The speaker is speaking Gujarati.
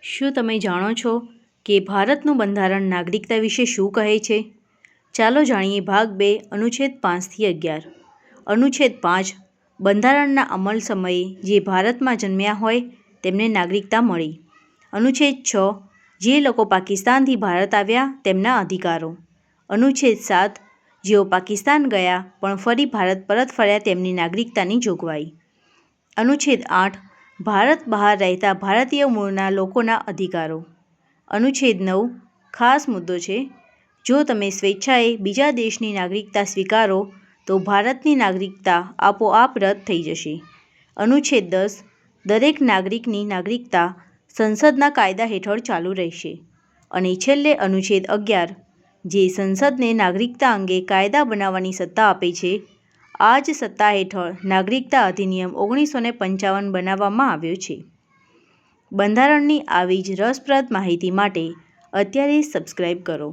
શું તમે જાણો છો કે ભારતનું બંધારણ નાગરિકતા વિશે શું કહે છે? ચાલો જાણીએ ભાગ 2 અનુચ્છેદ 5 થી 11. અનુચ્છેદ 5 બંધારણના અમલ સમયે જે ભારતમાં જન્મ્યા હોય તેમને નાગરિકતા મળી. અનુચ્છેદ 6 જે લોકો પાકિસ્તાનથી ભારત આવ્યા તેમના અધિકારો. અનુચ્છેદ 7 જેઓ પાકિસ્તાન ગયા પણ ફરી ભારત પરત ફર્યા તેમની નાગરિકતાની જોગવાઈ. અનુચ્છેદ 8 ભારત બહાર રહેતા ભારતીય મૂળના લોકોના અધિકારો. અનુચ્છેદ 9 ખાસ મુદ્દો છે. જો તમે સ્વેચ્છાએ બીજા દેશની નાગરિકતા સ્વીકારો તો ભારતની નાગરિકતા આપોઆપ રદ થઈ જશે. અનુચ્છેદ 10 દરેક નાગરિકની નાગરિકતા સંસદના કાયદા હેઠળ ચાલુ રહેશે. અને છેલ્લે અનુચ્છેદ 11 જે સંસદને નાગરિકતા અંગે કાયદા બનાવવાની સત્તા આપે છે. આ જ સત્તા હેઠળ નાગરિકતા અધિનિયમ 1955 બનાવવામાં આવ્યો છે. બંધારણની આવી જ રસપ્રદ માહિતી માટે અત્યારે જ સબસ્ક્રાઇબ કરો.